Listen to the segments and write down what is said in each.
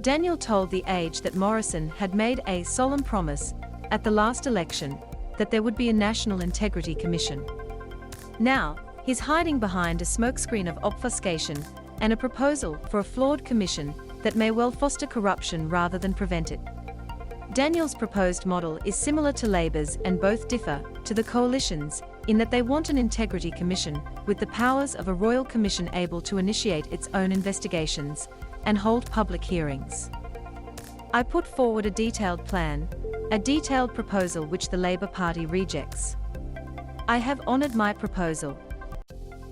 Daniel told The Age that Morrison had made a solemn promise at the last election that there would be a National Integrity Commission. Now, he's hiding behind a smokescreen of obfuscation and a proposal for a flawed commission that may well foster corruption rather than prevent it. Daniel's proposed model is similar to Labor's, and both differ to the coalition's in that they want an integrity commission with the powers of a royal commission able to initiate its own investigations and hold public hearings. I put forward a detailed plan, a detailed proposal which the Labour Party rejects. I have honoured my proposal.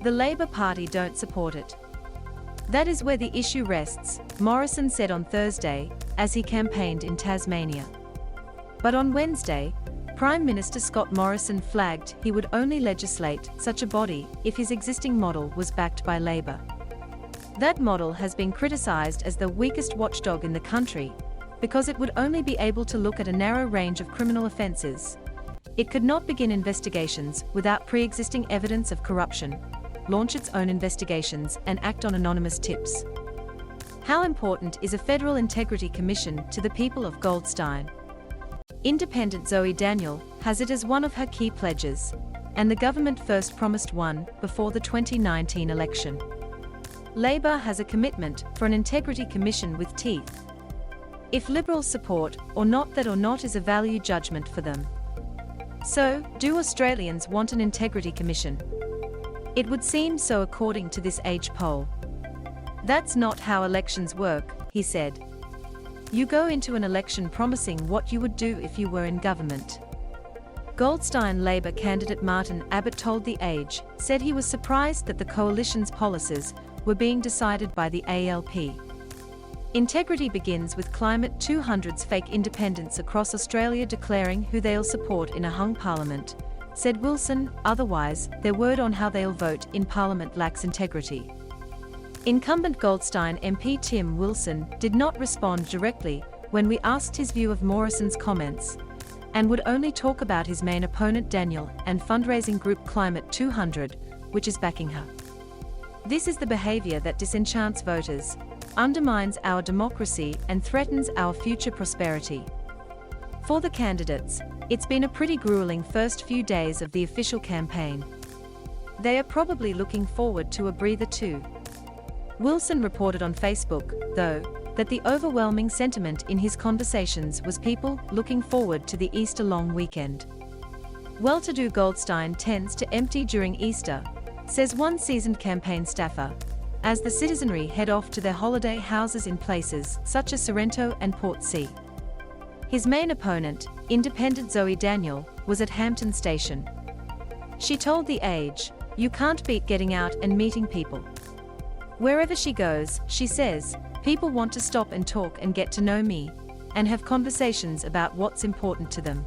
The Labour Party don't support it. That is where the issue rests, Morrison said on Thursday, as he campaigned in Tasmania. But on Wednesday, Prime Minister Scott Morrison flagged he would only legislate such a body if his existing model was backed by Labour. That model has been criticised as the weakest watchdog in the country, because it would only be able to look at a narrow range of criminal offences. It could not begin investigations without pre-existing evidence of corruption, launch its own investigations, and act on anonymous tips. How important is a Federal Integrity Commission to the people of Goldstein? Independent Zoe Daniel has it as one of her key pledges, and the government first promised one before the 2019 election. Labour has a commitment for an integrity commission with teeth. If Liberals support or not is a value judgment for them. So, do Australians want an integrity commission? It would seem so according to this Age poll. That's not how elections work, he said. You go into an election promising what you would do if you were in government. Goldstein Labour candidate Martin Abbott told The Age, said he was surprised that the coalition's policies were being decided by the ALP. Integrity begins with Climate 200's fake independents across Australia declaring who they'll support in a hung parliament, said Wilson, otherwise, their word on how they'll vote in parliament lacks integrity. Incumbent Goldstein MP Tim Wilson did not respond directly when we asked his view of Morrison's comments, and would only talk about his main opponent Daniel and fundraising group Climate 200, which is backing her. This is the behaviour that disenchants voters, undermines our democracy and threatens our future prosperity. For the candidates, it's been a pretty grueling first few days of the official campaign. They are probably looking forward to a breather too. Wilson reported on Facebook, though, that the overwhelming sentiment in his conversations was people looking forward to the Easter long weekend. Well-to-do Goldstein tends to empty during Easter, says one seasoned campaign staffer, as the citizenry head off to their holiday houses in places such as Sorrento and Portsea. His main opponent, Independent Zoe Daniel, was at Hampton Station. She told The Age, "You can't beat getting out and meeting people. Wherever she goes, she says, people want to stop and talk and get to know me, and have conversations about what's important to them."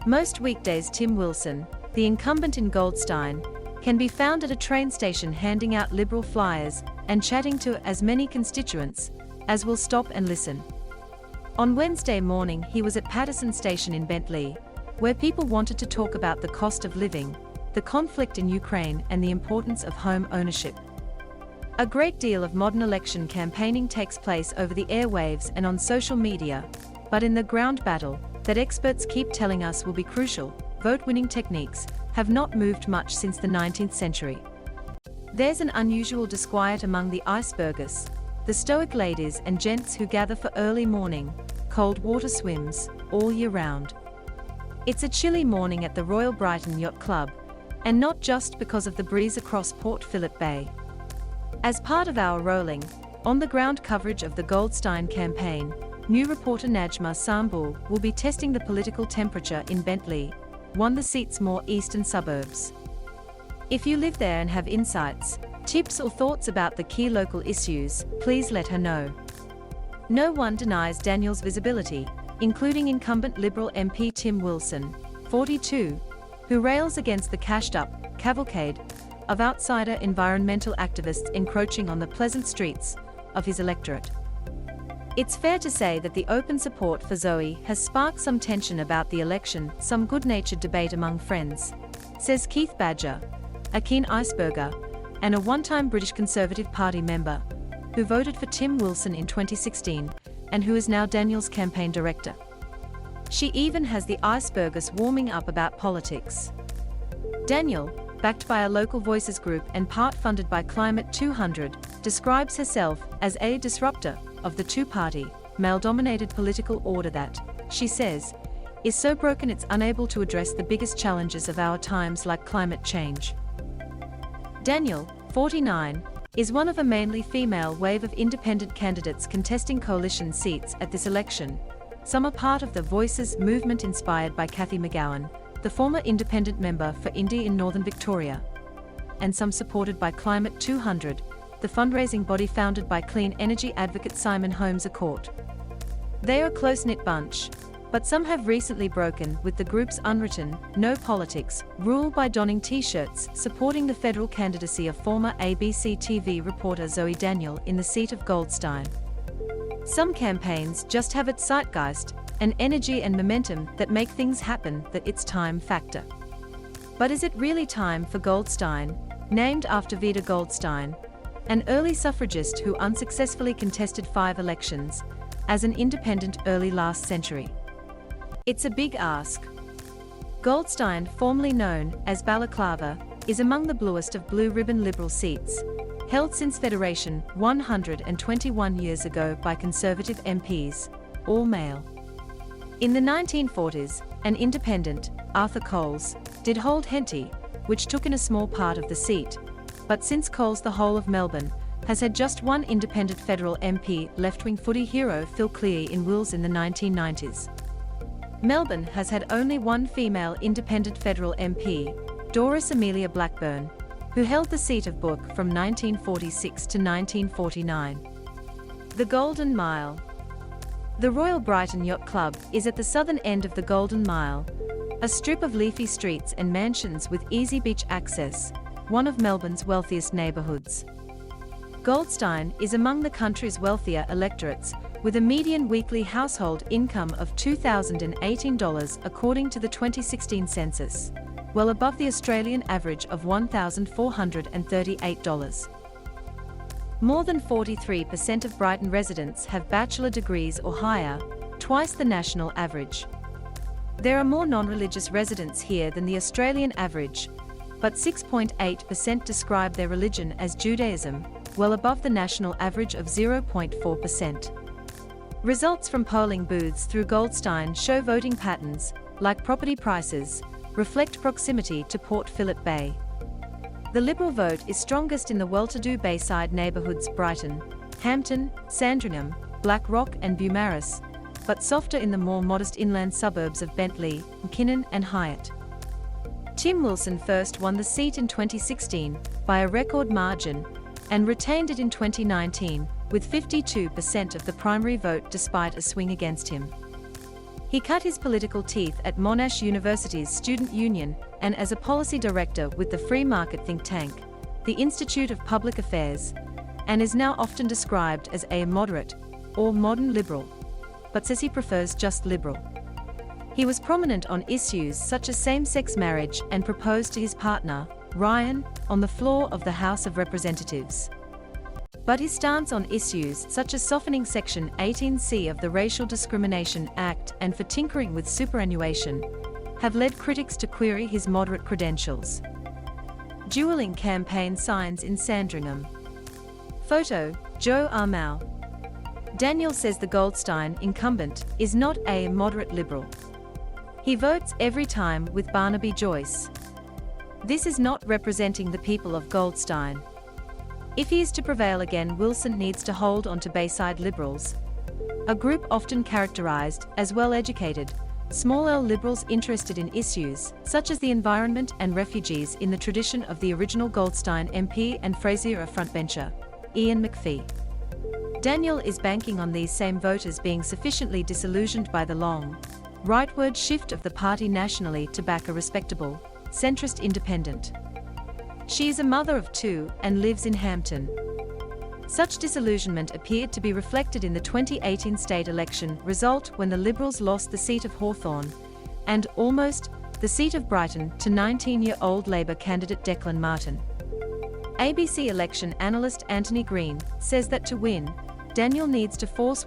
Most weekdays Tim Wilson, the incumbent in Goldstein, can be found at a train station handing out Liberal flyers and chatting to as many constituents as will stop and listen. On Wednesday morning he was at Paterson Station in Bentley, where people wanted to talk about the cost of living, the conflict in Ukraine and the importance of home ownership. A great deal of modern election campaigning takes place over the airwaves and on social media, but in the ground battle, that experts keep telling us will be crucial, vote-winning techniques have not moved much since the 19th century. There's an unusual disquiet among the icebergers, the stoic ladies and gents who gather for early morning, cold water swims, all year round. It's a chilly morning at the Royal Brighton Yacht Club, and not just because of the breeze across Port Phillip Bay. As part of our rolling, on-the-ground coverage of the Goldstein campaign, new reporter Najma Sambul will be testing the political temperature in Bentley, one of the seat's more eastern suburbs. If you live there and have insights, tips or thoughts about the key local issues, please let her know. No one denies Daniel's visibility, including incumbent Liberal MP Tim Wilson, 42, who rails against the cashed-up cavalcade of outsider environmental activists encroaching on the pleasant streets of his electorate. It's fair to say that the open support for Zoe has sparked some tension about the election, some good-natured debate among friends, says Keith Badger, a keen iceberger, and a one-time British Conservative Party member, who voted for Tim Wilson in 2016, and who is now Daniel's campaign director. She even has the icebergers warming up about politics. Daniel, backed by a local voices group and part funded by Climate 200, describes herself as a disruptor of the two-party, male-dominated political order that, she says, is so broken it's unable to address the biggest challenges of our times like climate change. Daniel, 49, is one of a mainly female wave of independent candidates contesting coalition seats at this election. Some are part of the Voices movement inspired by Cathy McGowan, the former independent member for Indy in Northern Victoria, and some supported by Climate 200, the fundraising body founded by clean energy advocate Simon Holmes à Court. They are a close-knit bunch, but some have recently broken with the group's unwritten, no politics, rule by donning t-shirts supporting the federal candidacy of former ABC TV reporter Zoe Daniel in the seat of Goldstein. Some campaigns just have its zeitgeist, an energy and momentum that make things happen, that it's time factor. But is it really time for Goldstein, named after Vida Goldstein, an early suffragist who unsuccessfully contested 5 elections as an independent early last century? It's a big ask. Goldstein, formerly known as Balaclava, is among the bluest of blue ribbon Liberal seats, held since Federation 121 years ago by Conservative MPs, all male. In the 1940s, an independent, Arthur Coles, did hold Henty, which took in a small part of the seat, but since Coles the whole of Melbourne has had just one independent federal MP, left-wing footy hero Phil Cleary in Wills in the 1990s. Melbourne has had only one female independent federal MP, Doris Amelia Blackburn, who held the seat of Book from 1946 to 1949. The Golden Mile. The Royal Brighton Yacht Club is at the southern end of the Golden Mile, a strip of leafy streets and mansions with easy beach access, one of Melbourne's wealthiest neighbourhoods. Goldstein is among the country's wealthier electorates, with a median weekly household income of $2,018 according to the 2016 census, well above the Australian average of $1,438. More than 43% of Brighton residents have bachelor degrees or higher, twice the national average. There are more non-religious residents here than the Australian average, but 6.8% describe their religion as Judaism, well above the national average of 0.4%. Results from polling booths through Goldstein show voting patterns, like property prices, reflect proximity to Port Phillip Bay. The Liberal vote is strongest in the well-to-do Bayside neighbourhoods Brighton, Hampton, Sandringham, Black Rock and Beaumaris, but softer in the more modest inland suburbs of Bentley, Kinnan and Hyatt. Tim Wilson first won the seat in 2016 by a record margin and retained it in 2019 with 52% of the primary vote despite a swing against him. He cut his political teeth at Monash University's Student Union and as a policy director with the free market think tank, the Institute of Public Affairs, and is now often described as a moderate or modern liberal, but says he prefers just liberal. He was prominent on issues such as same-sex marriage and proposed to his partner, Ryan, on the floor of the House of Representatives. But his stance on issues such as softening Section 18C of the Racial Discrimination Act and for tinkering with superannuation have led critics to query his moderate credentials. Dueling campaign signs in Sandringham. Photo, Joe Armau. Daniel says the Goldstein incumbent is not a moderate liberal. He votes every time with Barnaby Joyce. This is not representing the people of Goldstein. If he is to prevail again, Wilson needs to hold on to Bayside Liberals, a group often characterised as well-educated, small L liberals interested in issues such as the environment and refugees in the tradition of the original Goldstein MP and Fraser frontbencher, Ian McPhee. Daniel is banking on these same voters being sufficiently disillusioned by the long, rightward shift of the party nationally to back a respectable, centrist independent. She is a mother of 2 and lives in Hampton. Such disillusionment appeared to be reflected in the 2018 state election result when the Liberals lost the seat of Hawthorn and, almost, the seat of Brighton to 19-year-old Labour candidate Declan Martin. ABC election analyst Anthony Green says that to win, Daniel needs to force